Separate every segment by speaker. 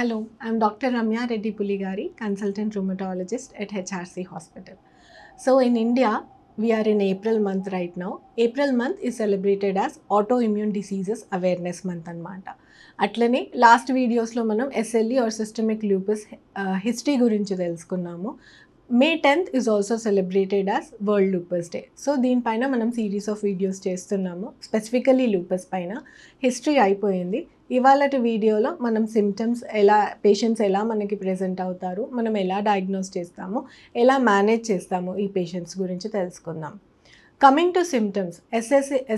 Speaker 1: Hello, I'm Dr. Ramya Reddy Puligari, consultant rheumatologist at HRC Hospital. So in India, we are in April month right now. April month is celebrated as Autoimmune Diseases Awareness Month అన్నమాట. అట్లనే last వీడియోస్లో మనం SLE or Systemic Lupus history గురించి తెలుసుకున్నాము. May 10th is also celebrated as World Lupus Day. So దీనిపైన మనం series of videos చేస్తున్నాము. Specifically lupus పైన హిస్టరీ అయిపోయింది. ఇవాళటి వీడియోలో మనం సిమ్టమ్స్ పేషెంట్స్ ఎలా మనకి ప్రెజెంట్ అవుతారు, మనం ఎలా డయాగ్నోస్ చేస్తాము, ఎలా మేనేజ్ చేస్తాము ఈ పేషెంట్స్ గురించి తెలుసుకుందాం. కమింగ్ టు సిమ్టమ్స్,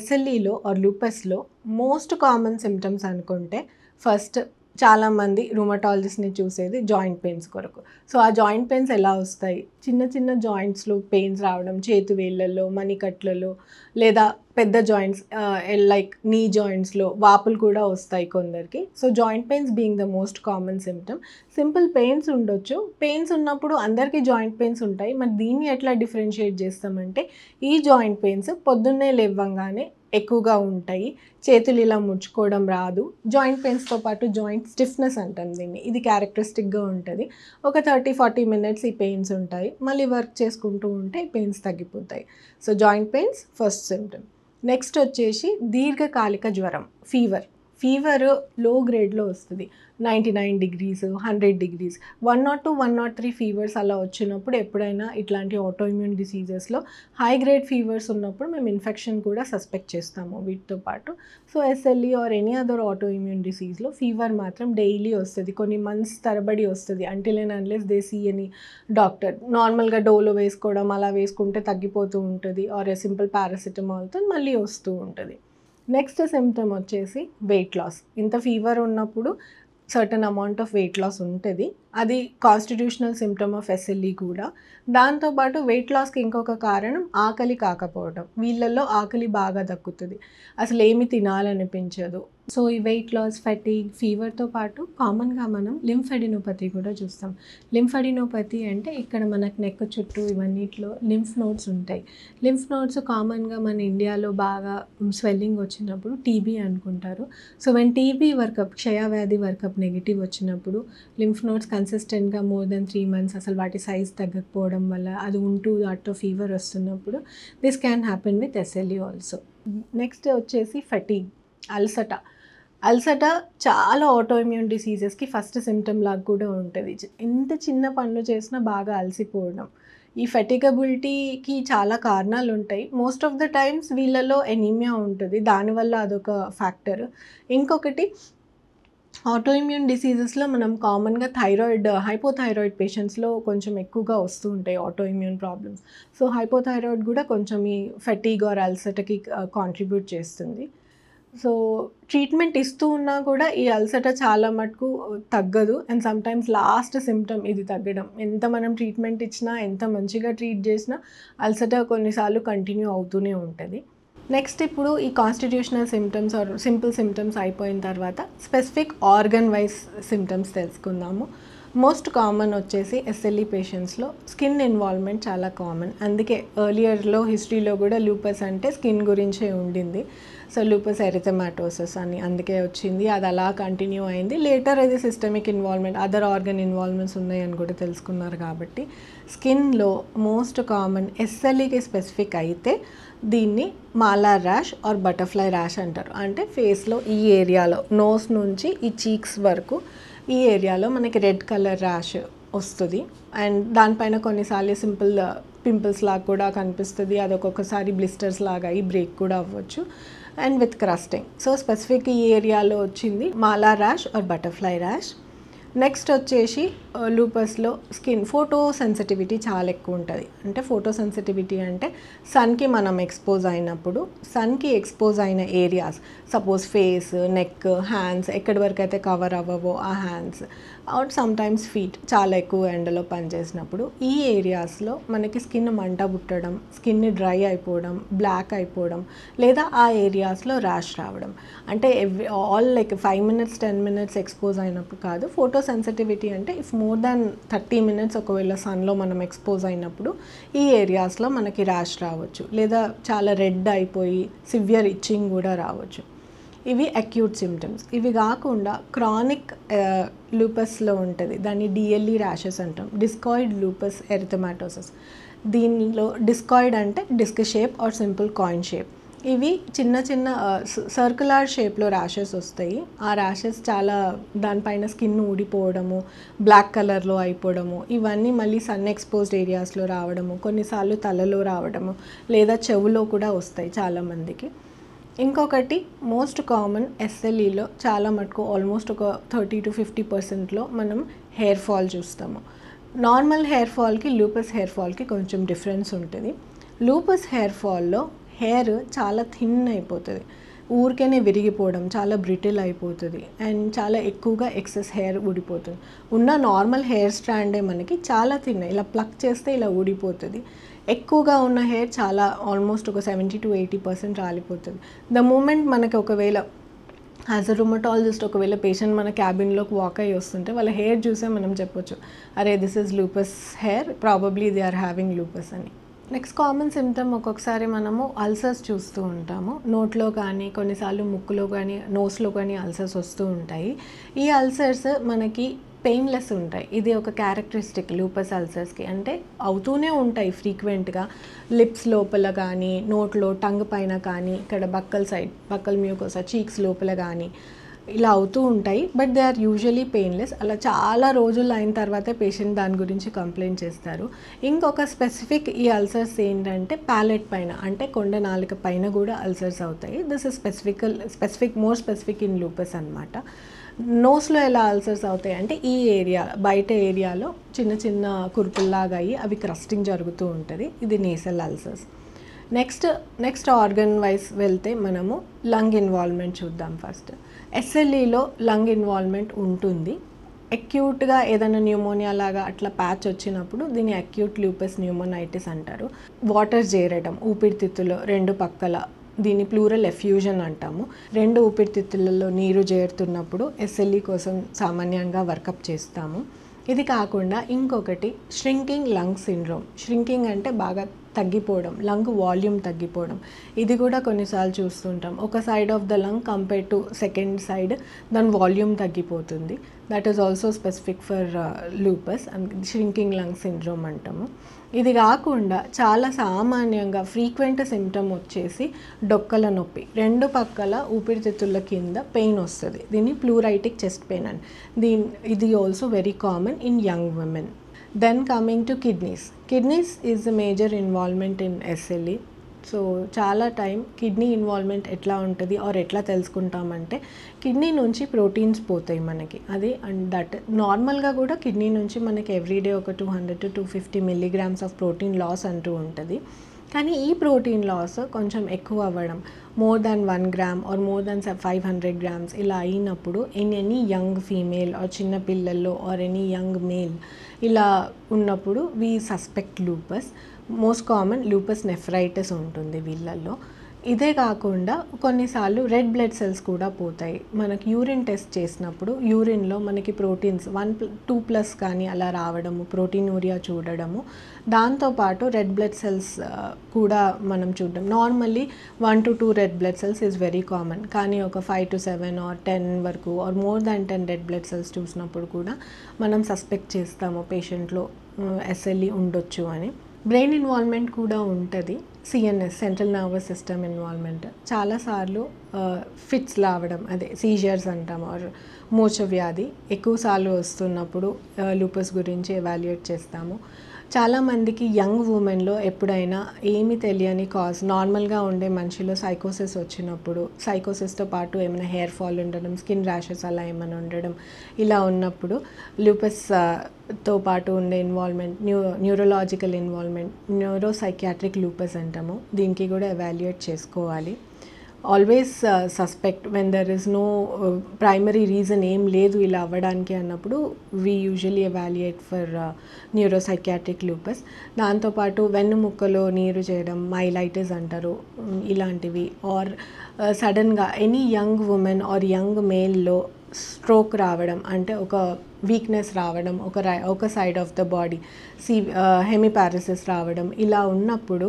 Speaker 1: SLEలో ఆర్ లూపస్లో మోస్ట్ కామన్ సిమ్టమ్స్ అనుకుంటే ఫస్ట్ చాలామంది రూమటాలజిస్ట్ని చూసేది జాయింట్ పెయిన్స్ కొరకు. సో ఆ జాయింట్ పెయిన్స్ ఎలా వస్తాయి? చిన్న చిన్న జాయింట్స్లో పెయిన్స్ రావడం, చేతి వేళ్ళల్లో, మణికట్లలో, లేదా పెద్ద జాయింట్స్ లైక్ నీ జాయింట్స్లో వాపులు కూడా వస్తాయి కొందరికి. So joint pains being the most common symptom. Simple pains ఉండొచ్చు. పెయిన్స్ ఉన్నప్పుడు అందరికీ జాయింట్ పెయిన్స్ ఉంటాయి. మరి దీన్ని ఎట్లా డిఫరెన్షియేట్ చేస్తామంటే, ఈ జాయింట్ పెయిన్స్ పొద్దున్నే లేవగానే ఎక్కువగా ఉంటాయి, చేతులు ఇలా ముడుచుకోవడం రాదు, జాయింట్ పెయిన్స్తో పాటు జాయింట్ స్టిఫ్నెస్ అంటాం దీన్ని, ఇది క్యారెక్టరిస్టిక్గా ఉంటుంది. ఒక 30-40 మినిట్స్ ఈ పెయిన్స్ ఉంటాయి, మళ్ళీ వర్క్ చేసుకుంటూ ఉంటే పెయిన్స్ తగ్గిపోతాయి. So joint pains first symptom. Next వచ్చేసి దీర్ఘకాలిక జ్వరం, ఫీవర్ లో గ్రేడ్లో వస్తుంది. 99 degrees, 100 degrees, 102, 103 ఫీవర్స్ అలా వచ్చినప్పుడు ఎప్పుడైనా ఇట్లాంటి ఆటోఇమ్యూన్ డిసీజెస్లో హై గ్రేడ్ ఫీవర్స్ ఉన్నప్పుడు మేము ఇన్ఫెక్షన్ కూడా సస్పెక్ట్ చేస్తాము వీటితో పాటు. So SLE or any other autoimmune డిసీజ్లో ఫీవర్ మాత్రం డైలీ వస్తుంది, కొన్ని మంత్స్ తరబడి వస్తుంది, until and unless they see any doctor. నార్మల్గా డోలో వేసుకోవడం అలా వేసుకుంటే తగ్గిపోతూ ఉంటుంది, ఆర్ సింపుల్ పారాసిటమాల్తో మళ్ళీ వస్తూ ఉంటుంది. నెక్స్ట్ సిమ్టమ్ వచ్చేసి వెయిట్ లాస్. ఇంత ఫీవర్ ఉన్నప్పుడు certain amount of weight loss ఉంటుంది, అది కాన్స్టిట్యూషనల్ సిమ్టమ్ ఆఫ్ SLE కూడా. దాంతోపాటు వెయిట్ లాస్కి ఇంకొక కారణం ఆకలి కాకపోవడం. వీళ్ళల్లో ఆకలి బాగా దక్కుతుంది, అసలు ఏమి తినాలనిపించదు. సో ఈ వెయిట్ లాస్, ఫెటీగ్, ఫీవర్తో పాటు కామన్గా మనం లింఫెడినోపతి కూడా చూస్తాం. లింఫెడినోపతి అంటే ఇక్కడ మనకు నెక్ చుట్టూ ఇవన్నిట్లో లింఫ్ నోడ్స్ ఉంటాయి. లింఫ్ నోడ్స్ కామన్గా మన ఇండియాలో బాగా స్వెల్లింగ్ వచ్చినప్పుడు టీబీ అనుకుంటారు. సో వెన్ టీబీ వర్కప్, క్షయవ్యాధి వర్కప్ నెగిటివ్ వచ్చినప్పుడు లింఫ్ నోడ్స్ కన్సిస్టెంట్గా మోర్ దెన్ 3 months అసలు వాటి సైజ్ తగ్గకపోవడం వల్ల అది ఉంటూ దాంట్లో ఫీవర్ వస్తున్నప్పుడు this can happen with SLE also. Next వచ్చేసి ఫెటీగ్, అల్సట చాలా ఆటోఇమ్యూన్ డిసీజెస్కి ఫస్ట్ సిమ్టమ్ లాగా కూడా ఉంటుంది. ఎంత చిన్న పనులు చేసినా బాగా అలసిపోవడం. ఈ ఫెటిగబిలిటీకి చాలా కారణాలు ఉంటాయి. మోస్ట్ ఆఫ్ ద టైమ్స్ వీళ్ళలో ఎనీమియా ఉంటుంది, దానివల్ల అదొక ఫ్యాక్టర్. ఇంకొకటి ఆటోఇమ్యూన్ డిసీజెస్లో మనం కామన్గా హైపోథైరాయిడ్ పేషెంట్స్లో కొంచెం ఎక్కువగా వస్తూ ఉంటాయి ఆటోఇమ్యూన్ ప్రాబ్లమ్స్. సో హైపోథైరాయిడ్ కూడా కొంచెం ఈ ఫెటీగ్ ఆర్ అల్సటకి కాంట్రిబ్యూట్ చేస్తుంది. సో ట్రీట్మెంట్ ఇస్తూ ఉన్నా కూడా ఈ అల్సట చాలా మటుకు తగ్గదు, అండ్ సమ్టైమ్స్ లాస్ట్ సిమ్టమ్ ఇది తగ్గడం. ఎంత మనం ట్రీట్మెంట్ ఇచ్చినా, ఎంత మంచిగా ట్రీట్ చేసినా అల్సట కొన్నిసార్లు కంటిన్యూ అవుతూనే ఉంటుంది. నెక్స్ట్ ఇప్పుడు ఈ constitutional symptoms or simple symptoms అయిపోయిన తర్వాత స్పెసిఫిక్ ఆర్గన్ వైజ్ సిమ్టమ్స్ తెలుసుకుందాము. మోస్ట్ కామన్ వచ్చేసి SLE పేషెంట్స్లో స్కిన్ ఇన్వాల్వ్మెంట్ చాలా కామన్. అందుకే ఎర్లియర్లో హిస్టరీలో కూడా లూపస్ అంటే స్కిన్ గురించే ఉండింది. సో లూపస్ ఎరిథెమాటోసిస్ అని అందుకే వచ్చింది, అది అలా కంటిన్యూ అయింది. లేటర్ అది systemic involvement, other organ involvements ఉన్నాయని కూడా తెలుసుకున్నారు. కాబట్టి స్కిన్లో మోస్ట్ కామన్ SLEకి స్పెసిఫిక్ అయితే దీన్ని మాలార్ ర్యాష్ ఆర్ బటర్ఫ్లై ర్యాష్ అంటారు. అంటే ఫేస్లో ఈ ఏరియాలో, నోస్ నుంచి ఈ చీక్స్ వరకు ఈ ఏరియాలో మనకి రెడ్ కలర్ ర్యాష్ వస్తుంది, అండ్ దానిపైన కొన్నిసార్లు సింపుల్ పింపుల్స్ లాగా కూడా కనిపిస్తుంది. అది ఒక్కొక్కసారి బ్లిస్టర్స్ లాగా అయ్యి బ్రేక్ కూడా అవ్వచ్చు, and with crusting. So specific ఈ ఏరియాలో వచ్చింది malar rash or butterfly rash. Next వచ్చేసి లూపస్లో స్కిన్ ఫోటో సెన్సిటివిటీ చాలా ఎక్కువ ఉంటుంది. అంటే ఫోటో సెన్సిటివిటీ అంటే సన్కి మనం ఎక్స్పోజ్ అయినప్పుడు, సన్కి ఎక్స్పోజ్ అయిన areas, suppose face, neck, hands, ఎక్కడి వరకు అయితే కవర్ అవ్వవో ఆ హ్యాండ్స్ ఆర్ సమ్టైమ్స్ ఫీట్ చాలా ఎక్కువ ఎండలో పనిచేసినప్పుడు ఈ ఏరియాస్లో మనకి స్కిన్ మంట పుట్టడం, స్కిన్ డ్రై అయిపోవడం, బ్లాక్ అయిపోవడం, లేదా ఆ ఏరియాస్లో ర్యాష్ రావడం. అంటే all like 5 minutes 10 minutes expose అయినప్పుడు కాదు. ఫోటో సెన్సిటివిటీ అంటే ఇఫ్ మోర్ దాన్ 30 minutes ఒకవేళ సన్లో మనం ఎక్స్పోజ్ అయినప్పుడు ఈ ఏరియాస్లో మనకి ర్యాష్ రావచ్చు, లేదా చాలా రెడ్ అయిపోయి సివియర్ ఇచ్చింగ్ కూడా రావచ్చు. ఇవి అక్యూట్ సిమ్టమ్స్. ఇవి కాకుండా క్రానిక్ లూపస్లో ఉంటుంది, దాన్ని డిఎల్ఈ ర్యాషెస్ అంటాం, డిస్కాయిడ్ లూపస్ ఎరిథమాటోసిస్. దీనిలో డిస్కాయిడ్ అంటే disc shape or simple coin shape. ఇవి చిన్న చిన్న సర్కులర్ షేప్లో ర్యాషెస్ వస్తాయి. ఆ ర్యాషెస్ చాలా దానిపైన స్కిన్ ఊడిపోవడము, బ్లాక్ కలర్లో అయిపోవడము, ఇవన్నీ మళ్ళీ సన్ ఎక్స్పోజ్డ్ ఏరియాస్లో రావడము, కొన్నిసార్లు తలలో రావడము లేదా చెవులో కూడా వస్తాయి చాలామందికి. ఇంకొకటి మోస్ట్ కామన్ ఎస్ఎల్ఈలో చాలా మటుకు ఆల్మోస్ట్ ఒక 30 to 50%లో మనం హెయిర్ ఫాల్ చూస్తాము. నార్మల్ హెయిర్ ఫాల్కి లూపస్ హెయిర్ ఫాల్కి కొంచెం డిఫరెన్స్ ఉంటుంది. లూపస్ హెయిర్ ఫాల్లో హెయిర్ చాలా థిన్ అయిపోతుంది, ఊరికేనే విరిగిపోవడం, చాలా బ్రిటిల్ అయిపోతుంది అండ్ చాలా ఎక్కువగా ఎక్సెస్ హెయిర్ ఊడిపోతుంది. ఉన్న నార్మల్ హెయిర్ స్ట్రాండే మనకి చాలా థిన్, ఇలా ప్లక్ చేస్తే ఇలా ఊడిపోతుంది. ఎక్కువగా ఉన్న హెయిర్ చాలా ఆల్మోస్ట్ ఒక 70 to 80% రాలిపోతుంది. ద మూమెంట్ మనకి ఒకవేళ యాజ్ అ రుమటాలజిస్ట్ ఒకవేళ పేషెంట్ మన క్యాబిన్లోకి వాక్ అయ్యి వస్తుంటే వాళ్ళ హెయిర్ చూసే మనం చెప్పొచ్చు, అరే this is lupus hair, probably they are having lupus అని. నెక్స్ట్ కామన్ సిమ్టమ్ ఒక్కొక్కసారి మనము అల్సర్స్ చూస్తూ ఉంటాము. నోట్లో కానీ కొన్నిసార్లు ముక్కులో కానీ నోస్లో కానీ అల్సర్స్ వస్తూ ఉంటాయి. ఈ అల్సర్స్ మనకి పెయిన్లెస్ ఉంటాయి. ఇది ఒక క్యారెక్టరిస్టిక్ లూపస్ అల్సర్స్కి. అంటే అవుతూనే ఉంటాయి ఫ్రీక్వెంట్గా, లిప్స్ లోపల కానీ నోట్లో టంగ్ పైన కానీ ఇక్కడ బక్కల్ మ్యూకోసా చీక్స్ లోపల కానీ ఇలా అవుతూ ఉంటాయి. But they are usually painless. అలా చాలా రోజులు అయిన తర్వాతే పేషెంట్ దాని గురించి కంప్లైంట్ చేస్తారు. ఇంకొక స్పెసిఫిక్ ఈ అల్సర్స్ ఏంటంటే ప్యాలెట్ పైన, అంటే కొండ నాలుక పైన కూడా అల్సర్స్ అవుతాయి. This is more specific in lupus అనమాట. నోస్లో ఎలా అల్సర్స్ అవుతాయి అంటే ఈ ఏరియా బయట ఏరియాలో చిన్న చిన్న కురుపుల్లాగా అయ్యి అవి క్రస్టింగ్ జరుగుతూ ఉంటుంది. ఇది nasal ulcers. Next organ wise వెళ్తే మనము లంగ్ ఇన్వాల్వ్మెంట్ చూద్దాం. ఫస్ట్ ఎస్ఎల్ఈలో లంగ్ ఇన్వాల్వ్మెంట్ ఉంటుంది. అక్యూట్గా ఏదైనా న్యూమోనియా లాగా అట్లా ప్యాచ్ వచ్చినప్పుడు దీన్ని అక్యూట్ లూపస్ న్యూమోనైటిస్ అంటారు. వాటర్ చేరడం ఊపిరితిత్తులో రెండు పక్కల, దీన్ని ప్లూరల్ ఎఫ్యూజన్ అంటాము. రెండు ఊపిరితిత్తులలో నీరు చేరుతున్నప్పుడు ఎస్ఎల్ఈ కోసం సామాన్యంగా వర్కప్ చేస్తాము. ఇది కాకుండా ఇంకొకటి ష్రింకింగ్ లంగ్ సిండ్రోమ్. ష్రింకింగ్ అంటే బాగా తగ్గిపోవడం, లంగ్ వాల్యూమ్ తగ్గిపోవడం. ఇది కూడా కొన్నిసార్లు చూస్తుంటాం. ఒక side of the lung compare to second side దాని వాల్యూమ్ తగ్గిపోతుంది. That is also specific for lupus and shrinking lung syndrome అంటాము. ఇది కాకుండా చాలా సామాన్యంగా ఫ్రీక్వెంట్ సిమ్టమ్ వచ్చేసి డొక్కల నొప్పి. రెండు పక్కల ఊపిరితిత్తుల కింద పెయిన్ వస్తుంది. దీన్ని ప్లూరైటిక్ చెస్ట్ పెయిన్ అని. ఇది also very common in young women. Then coming to kidneys is a major involvement in SLE. So చాలా టైం కిడ్నీ ఇన్వాల్వ్మెంట్ ఎట్లా ఉంటుంది ఆర్ ఎట్లా తెలుసుకుంటామంటే కిడ్నీ నుంచి ప్రోటీన్స్ పోతాయి మనకి. అది అండ్ దట్ నార్మల్గా కూడా కిడ్నీ నుంచి మనకి ఎవ్రీడే ఒక 200 to 250 milligrams of protein loss అంటూ ఉంటుంది. కానీ ఈ ప్రోటీన్ లాస్ కొంచెం ఎక్కువ అవ్వడం, more than 1 gram or more than 500 grams ఇలా అయినప్పుడు in any young female or చిన్న పిల్లల్లో ఆర్ ఎనీ యంగ్ మేల్ ఇలా ఉన్నప్పుడు we suspect lupus. Most common lupus nephritis ఉంటుంది వీళ్ళల్లో. ఇదే కాకుండా కొన్నిసార్లు రెడ్ బ్లడ్ సెల్స్ కూడా పోతాయి. మనకి యూరిన్ టెస్ట్ చేసినప్పుడు యూరిన్లో మనకి ప్రోటీన్స్ 1-2+ కానీ అలా రావడము, ప్రోటీనూరియా చూడడము, దాంతోపాటు రెడ్ బ్లడ్ సెల్స్ కూడా మనం చూడడం. Normally 1 to 2 red blood cells is very common. కానీ ఒక 5 to 7 or 10 వరకు or more than 10 red blood cells చూసినప్పుడు కూడా మనం సస్పెక్ట్ చేస్తాము పేషెంట్లో ఎస్ఎల్ఈ ఉండొచ్చు అని. బ్రెయిన్ ఇన్వాల్వ్మెంట్ కూడా ఉంటుంది. CNS central nervous system involvement. చాలాసార్లు ఫిట్స్ రావడం, అదే సీజర్స్ అంటాం ఆర్ మూర్ఛ వ్యాధి ఎక్కువసార్లు వస్తున్నప్పుడు లూపస్ గురించి ఎవాల్యుయేట్ చేస్తాము. చాలామందికి యంగ్ ఉమెన్లో ఎప్పుడైనా ఏమీ తెలియని కాజ్, నార్మల్గా ఉండే మనిషిలో సైకోసిస్ వచ్చినప్పుడు, సైకోసిస్తో పాటు ఏమైనా హెయిర్ ఫాల్ ఉండడం, స్కిన్ ర్యాషెస్ అలా ఏమైనా ఉండడం, ఇలా ఉన్నప్పుడు లూపస్తో పాటు ఉండే involvement, neurological involvement, neuropsychiatric lupus అంటాము. దీనికి కూడా ఎవాల్యుయేట్ చేసుకోవాలి. Always suspect when there is no primary reason, ఏం లేదు ఇలా అవ్వడానికి అన్నప్పుడు we usually evaluate for neuropsychiatric lupus. దాంతోపాటు వెన్నుముక్కలో నీరు చేయడం, మైలైటిస్ అంటారు, ఇలాంటివి. ఆర్ సడన్గా any young women or young మేల్లో స్ట్రోక్ రావడం, అంటే ఒక వీక్నెస్ రావడం, ఒక సైడ్ ఆఫ్ ద బాడీ హెమిపారసిస్ రావడం, ఇలా ఉన్నప్పుడు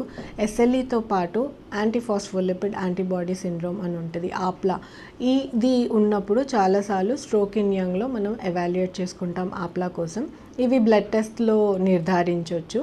Speaker 1: SLEతో పాటు యాంటీఫాస్ఫోలిపిడ్ యాంటీబాడీ సిండ్రోమ్ అని ఉంటుంది, ఆప్లా. ఇది ఉన్నప్పుడు చాలాసార్లు స్ట్రోక్ ఇన్ యంగ్లో మనం ఎవాల్యుయేట్ చేసుకుంటాం ఆప్లా కోసం. ఇవి బ్లడ్ టెస్ట్లో నిర్ధారించవచ్చు.